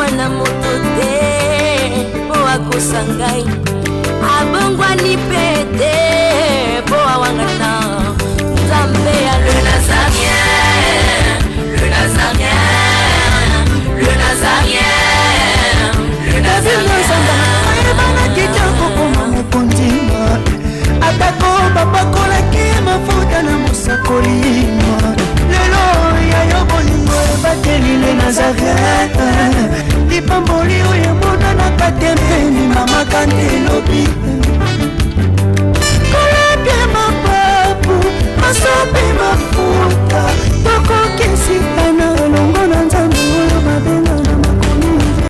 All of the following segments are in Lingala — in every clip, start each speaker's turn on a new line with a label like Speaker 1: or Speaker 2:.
Speaker 1: mwana moto te po akosangai abongwani pete po awangana Nzambe ya le Nazarien, le Nazarien, le Nazarien, le Nazarien.
Speaker 2: Bana kitoko koma mukondima atako babakolaki mafuta na musakolima lelo ya yobolingo bateli le Nazareth lipamboli oyo mona na katempeni mama kantelobi kolapye mapapu masopi mafuta tokokisitana longo na Nzambe oyo babenga na makomi.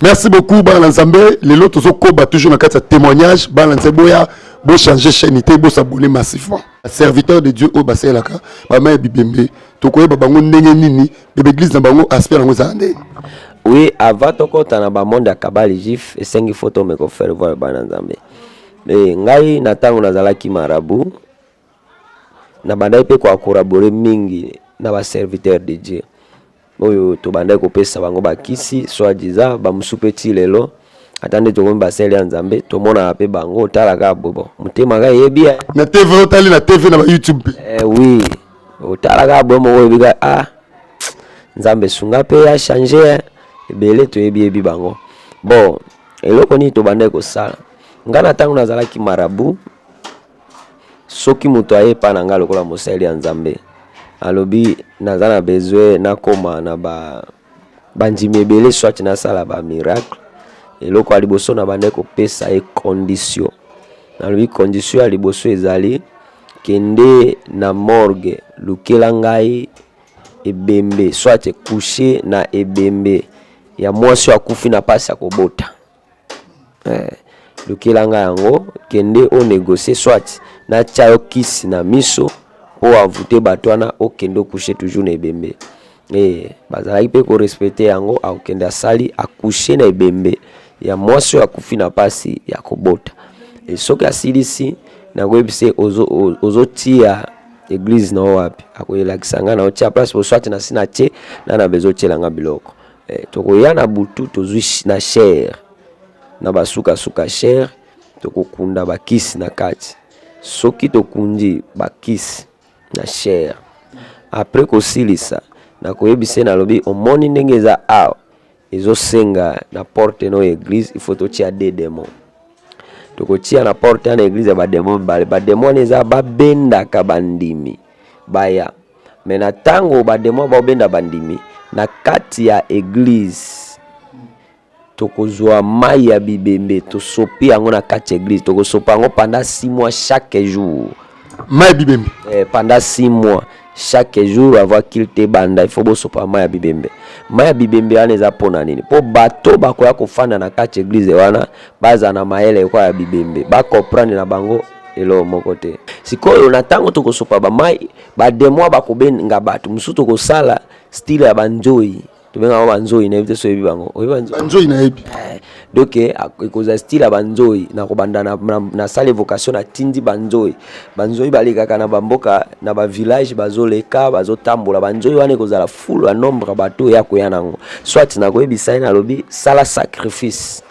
Speaker 3: Merci beaucoup Bana Nzambe. Les autres Zokoba toujours dans quatre témoignages. Bana Nzeboya, beau changer chaîne, beau s'abonner massivement. Serviteur de Dieu au bassin laka, Bama Bibembe. Tokoye babango ndenge nini, bébé église na bango aspect nango zande.
Speaker 4: Oui, avant toko tana ba monde akabali jif et 5 photos me ko faire voir Bana Nzambe. Mais ngai natango nazalaki marabu. Na bandai pe ko collaborer mingi na ba serviteur de Dieu. Oyo to bandai ko pesa bango bakisi so ajiza ba musupeti lelo atande to ngomba sele ya Nzambe to mona pe bango talaka bobo mutema ga yebia
Speaker 3: na TV otali na TV na YouTube.
Speaker 4: Oui otalaka bomo oyo biga Nzambe sunga pe ya changer ebele to yebi bango bon eloko ni to bandai ko sala ngana tangu nazalaki marabu soki muto aye pa na ngalo kola mosele ya Nzambe alobi nazana besoin nakoma na banjimi ebele soit na sala ba miracle eloko aliboso na bande ko pesa e condition alobi condition aliboso ezali kende na morgue lukela ngai ebembe soit coucher na ebembe ya mwasi akufi na pasi akobota lukela ngai yango kende o négocier soit na chayo kisi na miso o avute batwana o kendo coucher toujours na ebembe bazalaki pe ko respecter yango a kende asali a coucher na ebembe ya mwasi akufi na pasi ya kobota soki asilisi na kwebise ozo tia église na wapi akoyelakisa nga na otia place po soit na sina che na bezo tielanga biloko tokoya na butu tozwi na chair na basuka chair tokokunda bakisi na kati soki tokundi bakisi na chair après kosilisa na koyebise na lobi omoni ndenge eza awa ezosenga na porte no église il faut totia des démons tokotia na porte na église ba démons ba démons eza babenda ka bandimi baya mais na tango ba démons ba benda bandimi na kati ya église tokozwa mai ya bibembe tosopi yango na kati ya église tokosopa yango pendant 6 mois chaque jour
Speaker 3: mai bibembe
Speaker 4: pendant 6 mois chaque jour avoir qu'il te banda il faut bosopa mai ya bibembe mai ya bibembe wana eza pona nini po bato bakoya kofanda na kati église wana baza na mayele kwa ya bibembe ba comprendre na bango elo moko te sikoyo na tango tokosopa ba mai ba demo bakobenga bato musu tokosala style ya banjoi tubenga banjoi na evite so yebi bango
Speaker 3: banjoi na yebi
Speaker 4: donc ekoza style ya banjoi na kobanda na sale vocation na tindi banjoi balikaka na bamboka na ba village bazoleka bazotambola banjoi wana ekozala full ya nombre bato ya koya nango soit na koyebisa na lobi sala sacrifice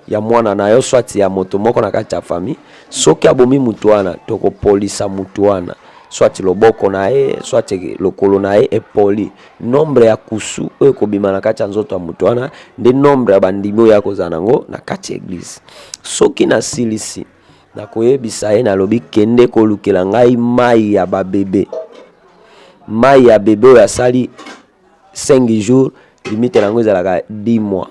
Speaker 4: ya mwana na yo soit ya moto moko na kati ya famille soki abomi mutu wana tokopolisa mutu wana soit loboko na ye soit lokolo na ye epoli nombre ya kusu oyo kobima na kati ya nzoto ya mutu wana nde nombre ya bandimi oyo akozala nango na kati ya église soki na silisi na koyebisa ye na lobi kende kolukela ngai mai ya babebe mai ya bebe oyo asali 5 jours limite nango ezalaka 10 mois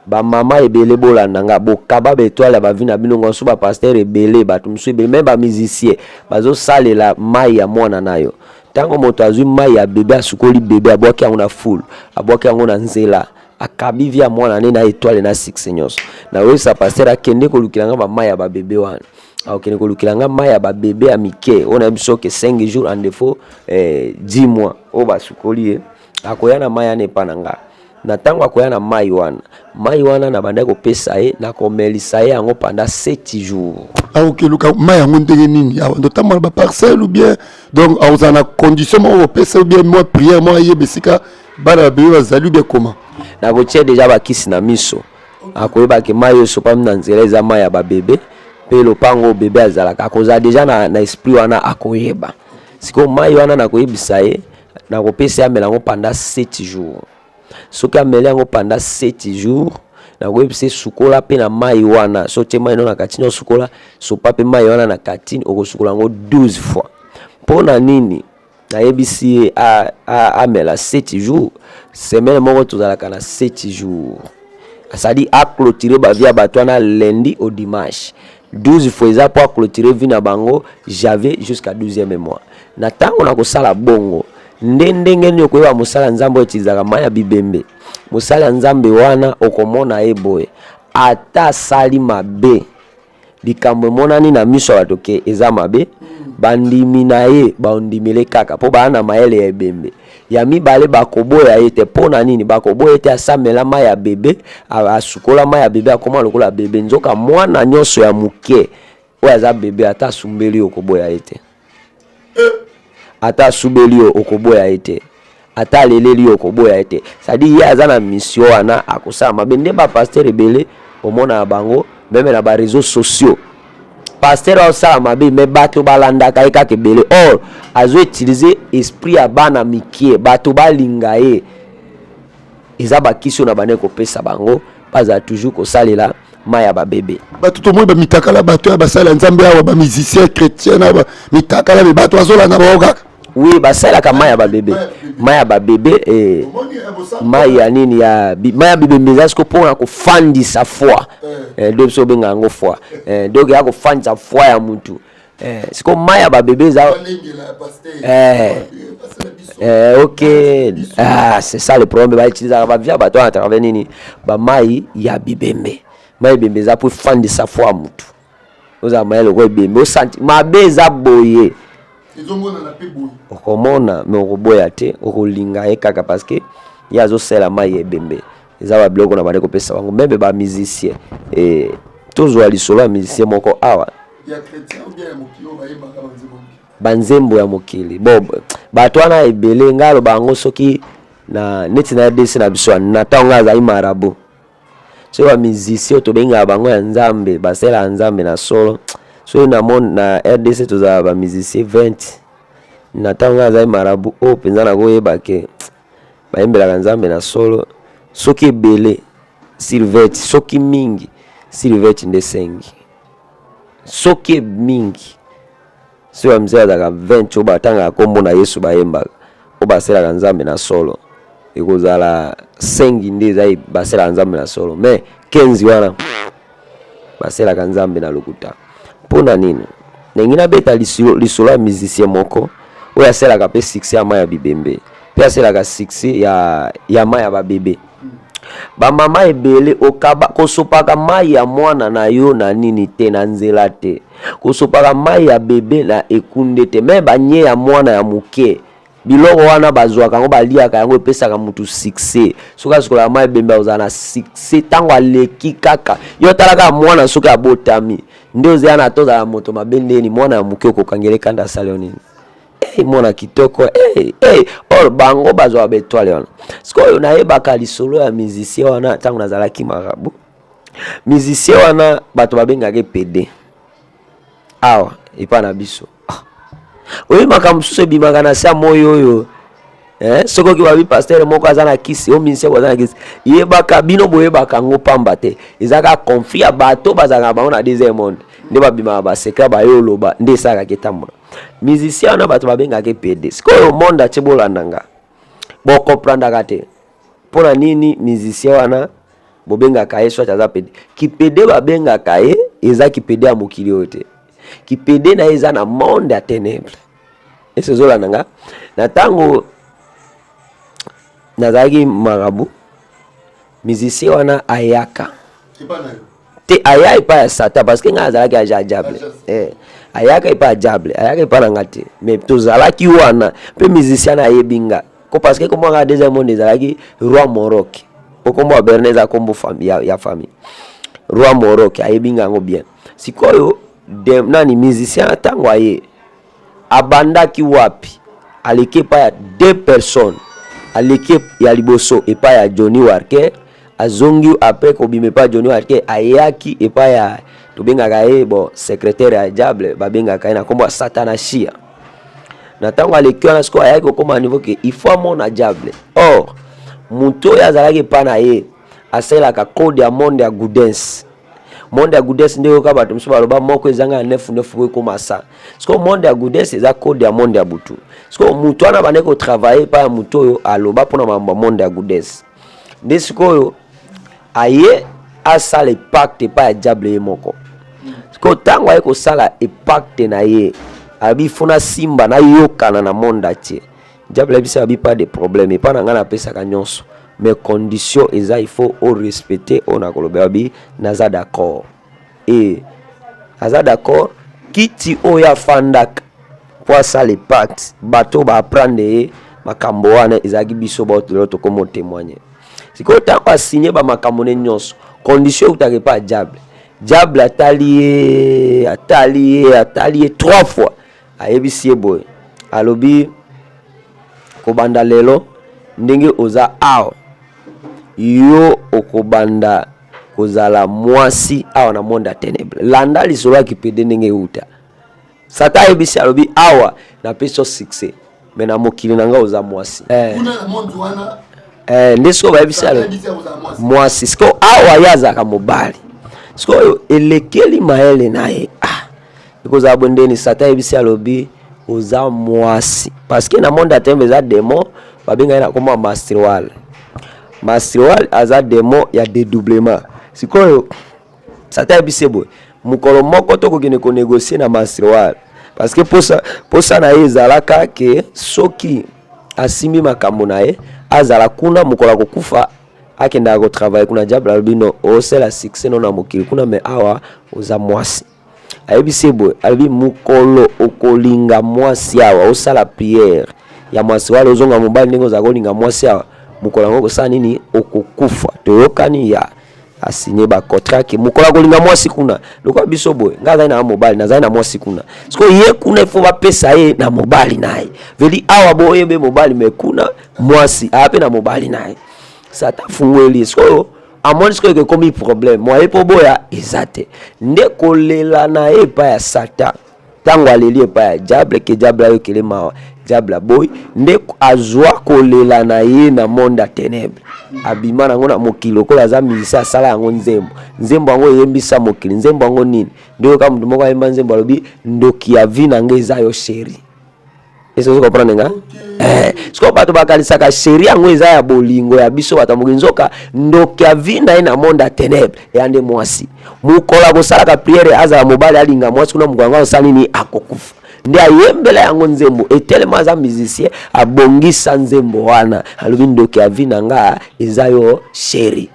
Speaker 4: ba mama ebele bolanda nga bokaba betwala ba vina binongo so ba pasteur ebele bato musu ebele même ba musicien bazo salela mai ya mwana nayo tango moto azwi mai ya bebe asukoli bebe abwaki yango na full abwaki yango na nzela akabi via mwana ne na étoile na 6 nyonso na we sa pasteur akende kolukilanga ba mai ya ba bebe wana akende kolukilanga mai ya ba bebe ya mike ona biso ke 5 jours en défaut 10 mois o basukoli akoya na mai ya ne pananga na tango akoya na mai wana na banda ko pesa ye na komelisa ye yango pendant 7 jours
Speaker 3: ok luka mai yango ndenge nini ndo tamala ba parcelle ou bien donc a na condition mo pesa ou bien moi prière moi yebesika bana bebe bazali bien comment
Speaker 4: na kotia déjà bakisi na miso akoyeba ke mai so pam na nzela eza mai ya ba bébé pe lopango bébé azalaka akoza déjà na esprit wana akoyeba siko mai wana na koyebisa ye na kopesa ya melango pendant 7 jours soki ameli yango pendant 7 jours na koyebisa sukola pe na mai wana so tie mai no na katini sukola so pa pe mai wana na katini okosukola yango 12 fois pona nini na yebisi amela 7 jours semaine moko tozalaka na 7 jours c'est-à-dire à clôturer ba via batwana lundi au dimanche 12 fois ça pour clôturer vina bango j'avais jusqu'à 12e mois na tango na kosala bongo ndenge nyo koyeba musala nzambe etizaka maya bibembe musala nzambe wana okomona eboye ata sali mabe likambo monani na miso batoke eza mabe bandimi na ye baondimile kaka po bana maele ya ebembe ya mibale bakoboya ete pona nini bakoboya ete asamela mai ya bebe asukola mai ya bebe akoma lokola bebe nzoka mwana nyonso ya muke oyo aza bebe ata asumbeli okoboya ete ata asubeli okoboya ete ata leleli okoboya ete sadi ye aza na mission wana akosala mabe nde bapasteur ebele omona bango meme na ba réseaux sociaux pasteur osala mabe me bato balandaka ye kaka ebele or azo utiliser esprit ya bana mikie bato balinga ye eza bakisi na bane kopesa bango baza toujours kosalela mai ya babebe
Speaker 3: bato tomoi bamitakala bato ya basala nzambe awa bamusicien chrétien na bamitakala be bato bazolanda bao kaka
Speaker 4: oui basalaka mai ya babebe mai ya babebe mai ya nini ya mai ya bibembe eza siko mpona kofandisa foi nde biso obenga yango foi donc ya kofandisa foi ya mutu siko mai ya babebe eza ok c'est ça le problème bautilisaka bavia bato à travers nini bamai ya bibembe mai bibembe eza po efandisa foi ya mutu ozala mai loko ebembe osanti mabe eza boye okomona me okoboya te okolinga ye kaka parce que ye azosala mai ebembe eza babiloko na bande kopesa bango meme bamusicien tozwa lisolo ya musicien moko awa banzembo ya mokili bo bato wana ebele ngai aloba yango soki na neti na RDC na biso na ntango azali marabu so bamusicien tobengaka bango ya nzambe basala ya nzambe na solo so na RDC tozala bamusicien 20 na ntango azali marabu oyo mpenza na koyeba ke bayembelaka nzambe na solo soki ebele silveti soki mingi silveti nde sengi soki mingi so ya mzee azalaka 20 oyo batangaka kombo na yesu bayembaka oyo baselaka nzambe na solo ekozala sengi nde ezali baselaka nzambe na solo me 15 wana baselaka nzambe na lokuta mpona nini ndenge nabeta lisolo ya musicien moko oyo aselaka mpe succès ya mai ya bibembe mpe aselaka succès ya mai ya babebe bamama ebele kosopaka mai ya mwana na yo na nini te na nzela te kosopaka mai ya bebe na ekunde te me banye ya mwana ya muke biloko wana bazwaka yango baliaka yango epesaka mutu succès soki asikola mai ebembe ozala na succès ntango aleki kaka yo talaka mwana soki abotami nde ozala na tozala moto mabe ndeni mwana ya muke okokangele kanda asala yo nini mwana kitoko or bango bazwa betwale wana sikoyo nayebaka lisolo ya musicien wana ntango nazalaki marabu musicien wana bato babengaka PD awa epa na biso oyebaka mosusu ebimaka na sa moyo oyo soki oki babi pasteur moko aza na kisi o musicien aza na kisi yebaka bino boyebaka yango pamba te ezaka conflit ya bato bazalaka bango na deuxième monde nde babimaka basekret bayo oloba nde esalaka etambola musicien wana bato babengaka PD sikoyo monde atie bolandanga bokomprandaka te mpona nini musicien wana bobengaka ye soit aza PD kipede babengaka ye eza kipede ya mokili oyo te kipede na ye eza na monde ya ténèbre ese ozolandanga na ntango nazalaki marabu musicien wana ayaka te aya epa ya sata parce que ngai azalaki aja diable ayaka epa ya diable ayaka epa na nga te mais tozalaki wana mpe musicien ayebi nga ko parce que komwaka deuxième monde ezalaki roi Morok okombo ya Berne eza kombo ya famille roi Morok ayebi nga yango bien sikoyo nani musicien ntango aye abandaki wapi aleki epa ya 2 personnes aleki ya liboso epa ya Johnny Walker azongi après kobime pa Johnny Walker ayaki epa ya tobengaka ye bon secrétaire ya diable babengaka na kombo Satana Shia na tango aleki wana siko ayaki kokoma niveau ke il faut mona diable or muto ya zalaki pa na ye aselaka code ya monde ya Goodens. Monde ya Goodens ndeko ka bato mso baloba moko ezanga 9 ko masa. Siko monde ya Goodens eza code ya monde ya butu. Siko mutu ana baneko travailler pa mutu yo aloba pona mamba monde ya Goodens. Ndesiko yo aye asala pacte pa ya diable ye moko. Siko tango aye ko sala pacte na ye abi funa simba na yokana na monde atie. Diable bisa abi pas de problème et pas na ngana pesa ka nyonso. Mais conditions il faut respecter on a kolobabi naza d'accord et naza d'accord kiti oya fandak pour ça les pactes bateau ba prendre makambo wana ezaki biso bato loto comme témoigner c'est que tant pas signer ba makambo nyonso condition utake pas diable atali 3 fois ayebisi boy alobi ko banda lelo ndenge oza awa yo okobanda kozala mwasi awa na monde ya ténèbre landa lisolo ya kipede ndenge uta sata ebisi alobi awa na peso succès mais na mokili nanga oza mwasi
Speaker 3: kuna na monde wana
Speaker 4: ndesko ba ebisi alobi mwasi siko awa yazaka mobali siko elekeli maele naye ikoza bondeni sata ebisi alobi oza mwasi parce que na monde ya ténèbre za démon babenga na koma Masterwal aza démon ya dédoublement. Sikoyo sata bisebo mukolo moko to ko gene ko négocier na Masterwal parce que pour ça na ezalaka ke soki asimi makambo na ye azala kuna mukola ko kufa akenda ko travailler kuna diable albino o c'est la succès non na mokili kuna me awa oza mwasi ayebisebo albi mukolo okolinga mwasi awa osala prière ya mwasi wale ozonga mobali ndenge ozakolinga mwasi awa mukola ngo sa nini okukufa toyokani ya asigné ba contrat ke mukola kolinga mwasi kuna lokwa biso boy ngaza na mobali naza na mwasi kuna siko ye kuna ifo ba pesa ye na mobali naye veli awa boye be mobali mekuna mwasi ape na mobali naye sata fungweli siko amoni siko ke komi problème moi epo boya ezate nde kolela na e pa ya sata tango aleli pa ya diable ke diable ayo kele mawa diable boy nde azwa kolela na ye na monde ya ténèbre abima nango na mokili ko laza misisa sala yango nzembo yango yembisa mokili nzembo yango nini ndio kama mtu moko ayemba nzembo alobi ndoki ya vi na ngeza yo chéri eso ko comprendre nga siko bato bakalisa ka chéri yango eza ya bolingo ya biso batamuki nzoka ndoki ya vi na na monde ya ténèbre yande mwasi mukola ko sala ka prière aza mobali alinga mwasi kuna muganga osali ni akokufa ndi ayembela yango nzembo etelema za musicien abongisa nzembo wana alobi ndoki ya vi na nga eza yo chéri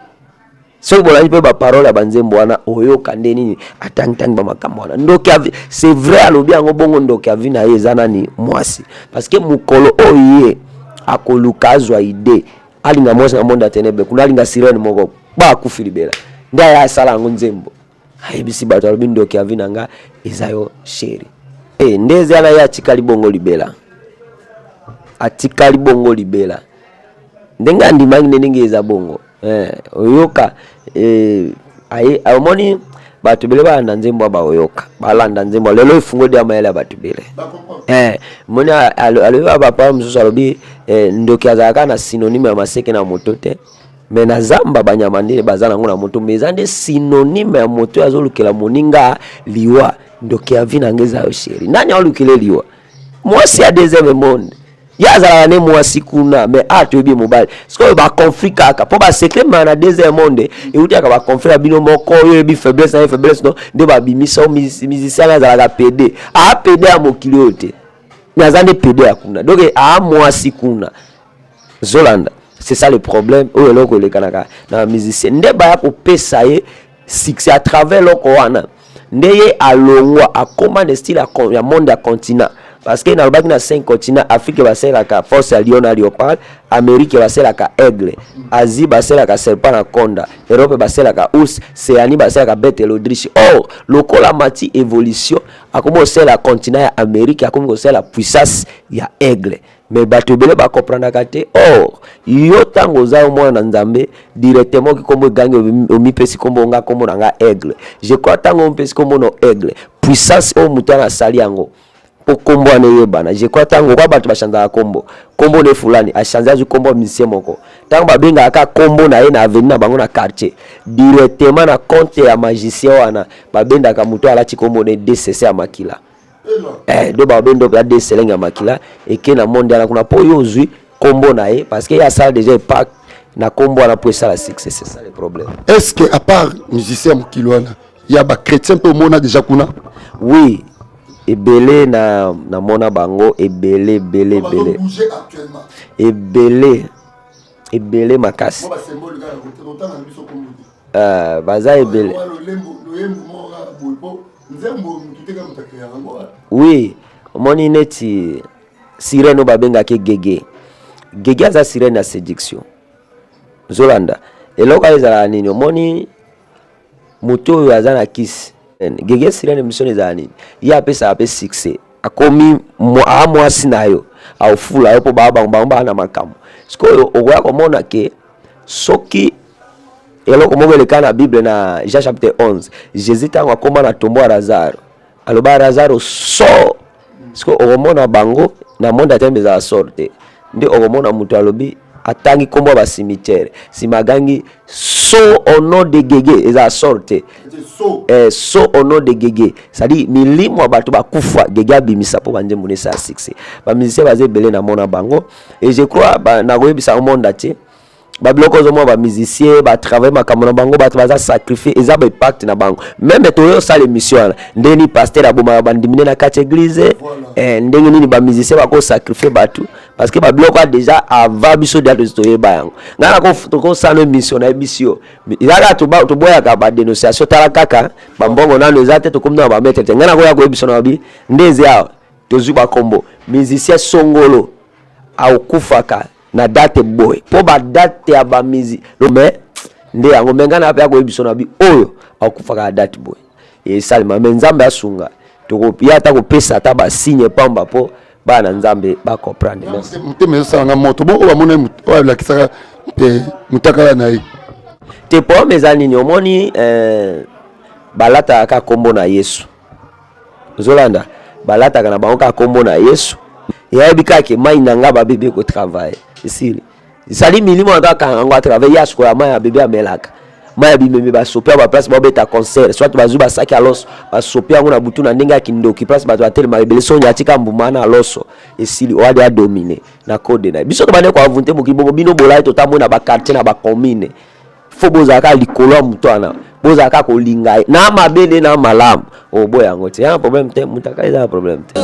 Speaker 4: so bolani pe ba parole ya banzembo wana oyoka nde nini atang ba makambo wana ndoki ya vi c'est vrai alobi yango bongo ndoki ya vi na ye eza nani mwasi parce que mukolo oye akoluka azwa idée alinga mwasi na monde ya ténèbre kuna alinga sirene moko ba kufilibela ndi aya sala yango nzembo ayebisi bato alobi ndoki ya vi na nga eza yo chéri ndeze ala ya atikali bongo libela ndenga ndimangi ndenge eza bongo oyoka amoni bato bele balanda nzembo baoyoka balanda nzembo lelo ifungo dia mayela bato bele moni aloba papa msusu alobi ndoki azalaka na synonyme ya maseke na moto te mais na zamba banyama ndele bazana ngo na moto mais eza synonyme ya moto azolukela moninga liwa ndoki ya vi na ngeza yo chéri nani olukele liwa mwasi ya deuxième monde yazala ne mwasi kuna mais atoyebi mobali siko ba conflit kaka po ba secret na deuxième monde e uti aka ba conflit bino moko yo bi faiblesse na faiblesse no de ba bimisa musicien yazala ka PD a PD a mokili ote nazande PD ya kuna donc a mwasi kuna Zolanda c'est ça le problème o eloko le kanaka na musicien nde ba ya ko pesa ye succès à travers loko wana ndeye alongwa akoma de style ya monde ya continent parce que na lobaki na 5 continents, Afrique baselaka force ya lion na léopard, Amérique baselaka aigle, Asie baselaka serpent na conda, Europe baselaka ours, Océanie baselaka bête l'Autriche. Or lokola mati évolution akomo sela continent ya Amérique akomo sela puissance ya aigle. Mais bato bele ba comprendre kate. Or yo tango za mwana na Nzambe directement ki kombo gangi omipesi kombo nga kombo nga aigle. Je crois tango omipesi kombo no aigle puissance o mutana sali yango po kombo aneyebana. Je crois tango kwa bato bashanda kombo ne fulani ashanja zu kombo misie moko tango babenga aka kombo na ye na avenue na bango na quartier directement na compte ya magicien wana babenda ka muto alati kombo ne DCC ya makila. Do ba bendo ya DCC ya makila eke na monde ala kuna po yo zui kombo na ye parce que ya ça déjà pas na kombo na pour ça la succès, c'est ça le problème.
Speaker 3: Est-ce que à part musicien mokilwana il y a ba chrétien peu mona déjà kuna?
Speaker 4: Oui, ebele na mona bango ebele makasi baza ebele. Oui, moni neti sirène babenga ke gege aza sirène na séduction zolanda eloko ezala nini moni muto oyo aza na kisi gege sirène mission ezala nini ya pesa ape succès akomi mwasi na yo aufula yo po baba na makambo sikoyo okoya komona ke soki eloko moko eleka na Bible na Jean chapitre 11 Jésus tango akoma na tombo ya Lazaro aloba Lazaro so sikoyo okomona bango na monde atembe za sorte ndi okomona muto alobi atangi kombo ba cimetière simagangi so au nom de gege eza sorte so au nom de gege sadi milimo bato bakufa gege abimisa po banje munesa 6 ba musicien baze belé na mona bango et je crois na koyebisa monde ati babiloko zo mo ba musicien ba travailler makambo na bango bato baza sacrifier eza ba impact na bango même toyo sa l'émission ndeni pasteur aboma bandimine na kati église ndenge nini ba musicien ba ko sacrifier bato parce que babiloko a déjà avant biso dia toye ba yango ngana ko ko sa no mission na bisio ilaka to boya ka ba dénonciation tala kaka ba mbongo na eza te to komna ba mettre ngana ko ya ko biso na bi ndeze ya tozu ba kombo musicien songolo au kufaka na date boy po ba date ya ba mizi lo me nde yango mengana apa ko ebiso na bi oyo akufaka date boy e salima Nzambe asunga to ko pia ta ko pesa ta ba signe pamba po ba na Nzambe ba comprendre merci
Speaker 3: muteme sanga moto bo ba mona muto la kisaka mutaka na yi
Speaker 4: te po mezani ni omoni balata ka kombo na Yesu zolanda balata kana ba ka kombo na Yesu ya bika ke mai nanga ba bebe ko travailler ici sali milimo aka ngwa travailler ya sko ya mai ya bebe amelaka mai ya bimeme ba sopia ba place ba beta concert soit ba zuba saki alos ba sopia ngona butu na ndinga kindoki place ba tele ma bele sonya atika mbumana aloso ici wadi a dominer na code na biso to bane ko avunte mokibongo bino bolai to tamona ba quartier na ba commune fo bozaka likolo mutwana bozaka ko linga na mabele na malamu oboya ngote ya problem te mutaka eza problem te.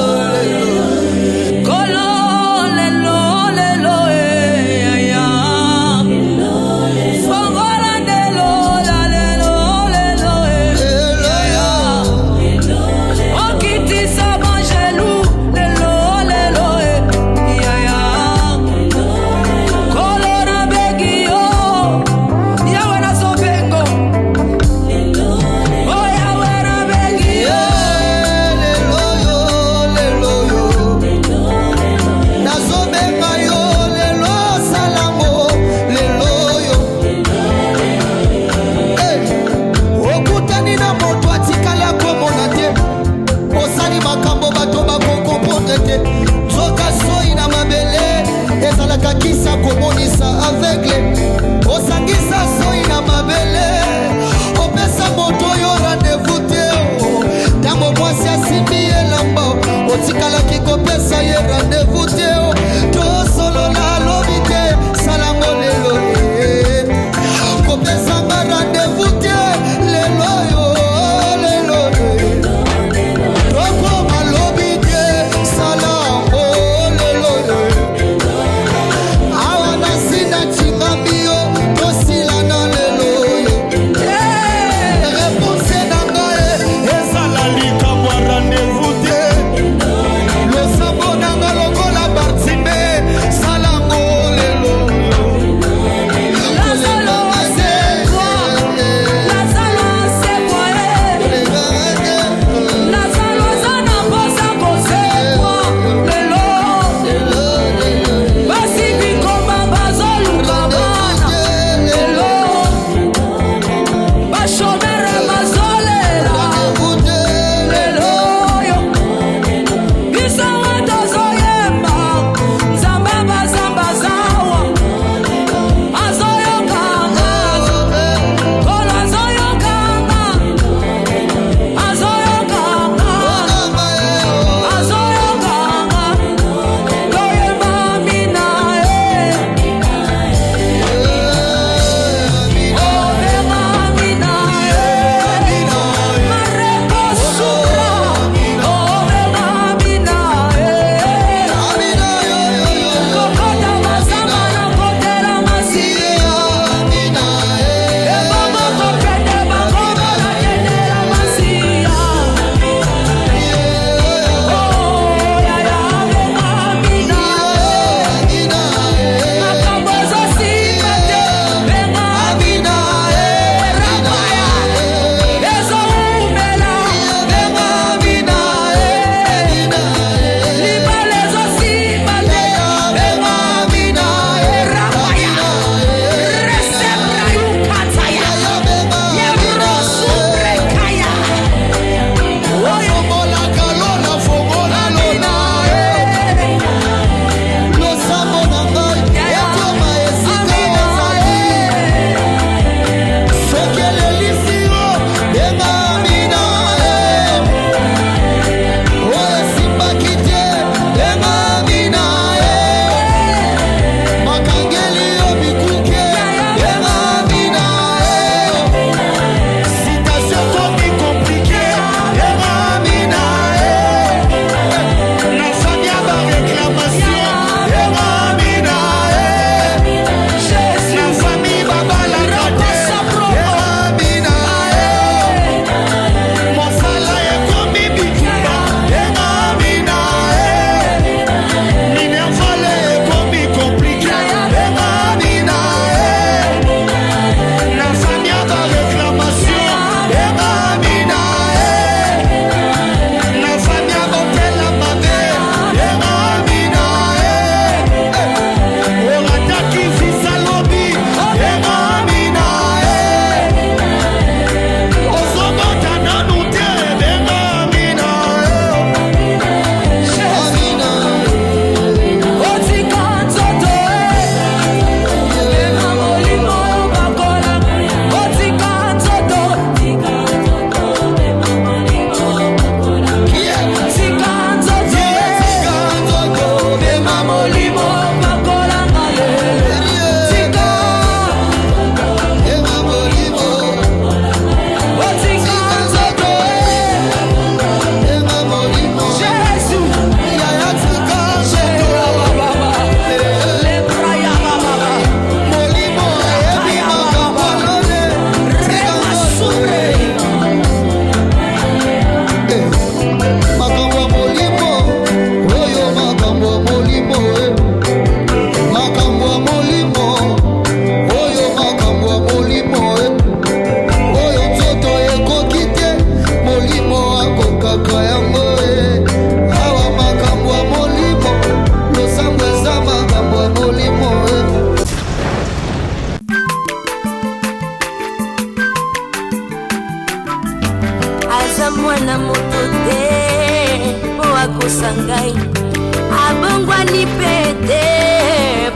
Speaker 1: nipete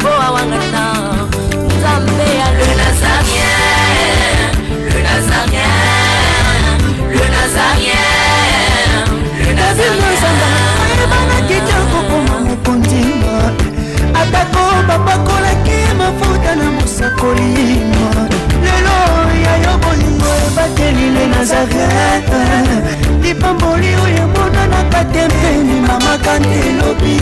Speaker 1: boa wangana Nzambe ya le Nazarien, le Nazarien, le Nazarien, le Nazarien.
Speaker 2: Bana kitoko koma mukondima atako babakolaki mafuta na musakolima lelo ya yobolingo ebateli le Nazareth lipamboli oyo mona na katempeni mama kantelobi